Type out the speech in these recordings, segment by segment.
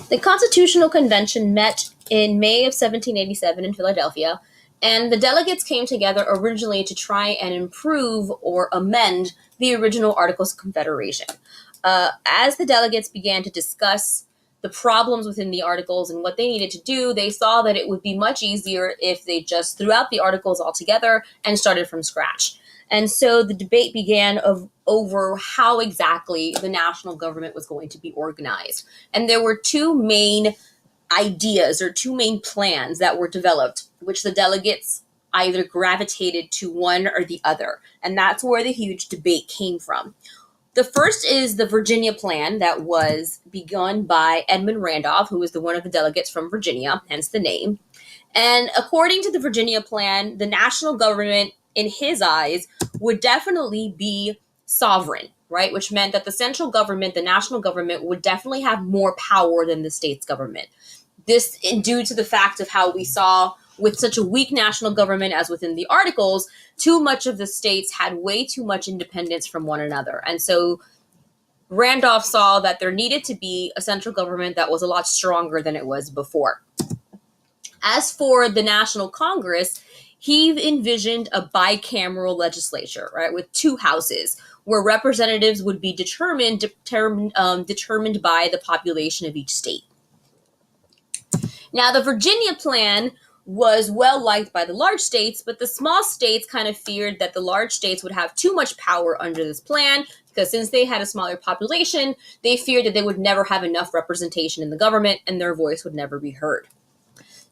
The Constitutional Convention met in May of 1787 in Philadelphia, and the delegates came together originally to try and improve or amend the original Articles of Confederation. As the delegates began to discuss the problems within the articles and what they needed to do, they saw that it would be much easier if they just threw out the articles altogether and started from scratch. And so the debate began over how exactly the national government was going to be organized. And there were two main ideas or two main plans that were developed, which the delegates either gravitated to one or the other. And that's where the huge debate came from. The first is the Virginia Plan that was begun by Edmund Randolph, who was one of the delegates from Virginia, hence the name. And according to the Virginia Plan, the national government, in his eyes, would definitely be sovereign, right? Which meant that the central government, the national government, would definitely have more power than the state's government. This due to the fact of how we saw with such a weak national government as within the articles, too much of the states had way too much independence from one another. And so Randolph saw that there needed to be a central government that was a lot stronger than it was before. As for the National Congress, he envisioned a bicameral legislature, right, with two houses, where representatives would be determined by the population of each state. Now, the Virginia Plan was well liked by the large states, but the small states kind of feared that the large states would have too much power under this plan, because since they had a smaller population, they feared that they would never have enough representation in the government and their voice would never be heard.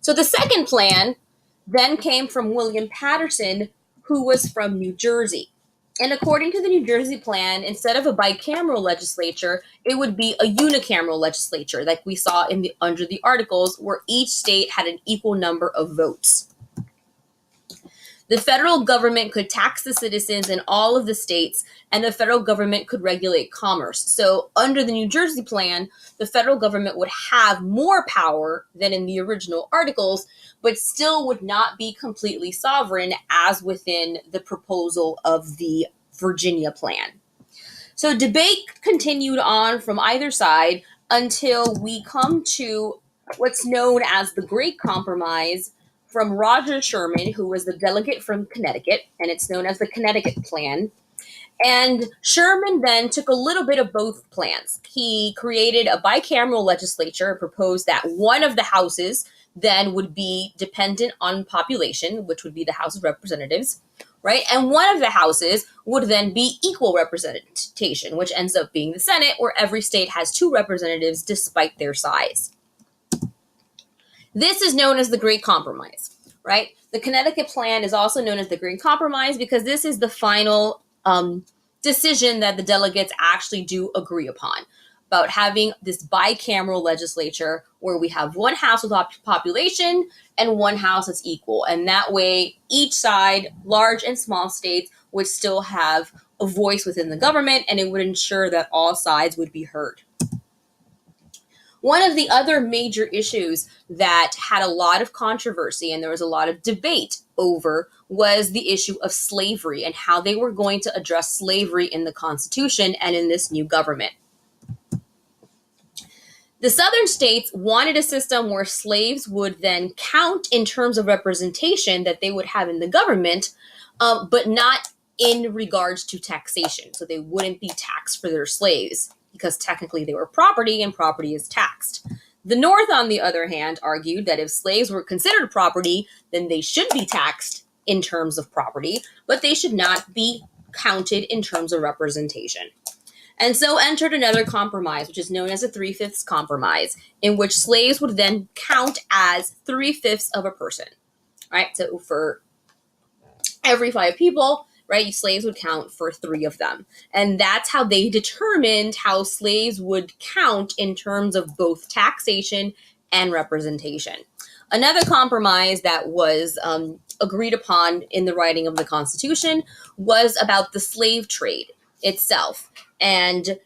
So the second plan then came from William Paterson, who was from New Jersey. And according to the New Jersey plan, instead of a bicameral legislature, it would be a unicameral legislature, like we saw under the articles, where each state had an equal number of votes. The federal government could tax the citizens in all of the states, and the federal government could regulate commerce. So under the New Jersey plan, the federal government would have more power than in the original articles, but still would not be completely sovereign as within the proposal of the Virginia plan. So debate continued on from either side until we come to what's known as the Great Compromise from Roger Sherman, who was the delegate from Connecticut, and it's known as the Connecticut Plan. And Sherman then took a little bit of both plans. He created a bicameral legislature, proposed that one of the houses then would be dependent on population, which would be the House of Representatives, right? And one of the houses would then be equal representation, which ends up being the Senate, where every state has two representatives despite their size. This is known as the Great Compromise, right? The Connecticut Plan is also known as the Great Compromise because this is the final decision that the delegates actually do agree upon about having this bicameral legislature where we have one house with population and one house that's equal. And that way, each side, large and small states, would still have a voice within the government, and it would ensure that all sides would be heard. One of the other major issues that had a lot of controversy and there was a lot of debate over was the issue of slavery and how they were going to address slavery in the Constitution and in this new government. The southern states wanted a system where slaves would then count in terms of representation that they would have in the government, but not in regards to taxation. So they wouldn't be taxed for their slaves, because technically they were property and property is taxed. The North, on the other hand, argued that if slaves were considered property, then they should be taxed in terms of property, but they should not be counted in terms of representation. And so entered another compromise, which is known as a 3/5 compromise, in which slaves would then count as 3/5 of a person, right? So for every 5 people, right, slaves would count for 3 of them. And that's how they determined how slaves would count in terms of both taxation and representation. Another compromise that was agreed upon in the writing of the Constitution was about the slave trade itself. And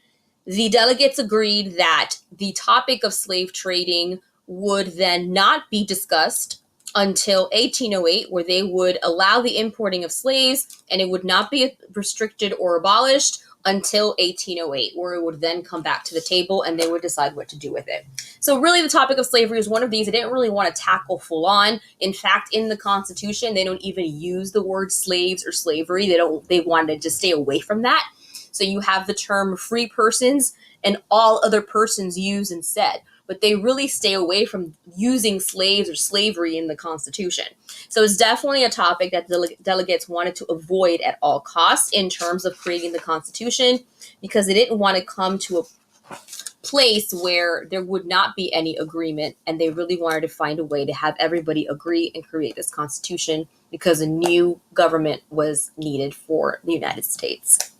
the delegates agreed that the topic of slave trading would then not be discussed until 1808, where they would allow the importing of slaves, and it would not be restricted or abolished until 1808, where it would then come back to the table and they would decide what to do with it. So really the topic of slavery is one of these they didn't really want to tackle full on. In fact, in the Constitution, they don't even use the word slaves or slavery. They wanted to stay away from that. So you have the term free persons and all other persons used instead. But they really stay away from using slaves or slavery in the Constitution. So it's definitely a topic that delegates wanted to avoid at all costs in terms of creating the Constitution, because they didn't want to come to a place where there would not be any agreement, and they really wanted to find a way to have everybody agree and create this Constitution because a new government was needed for the United States.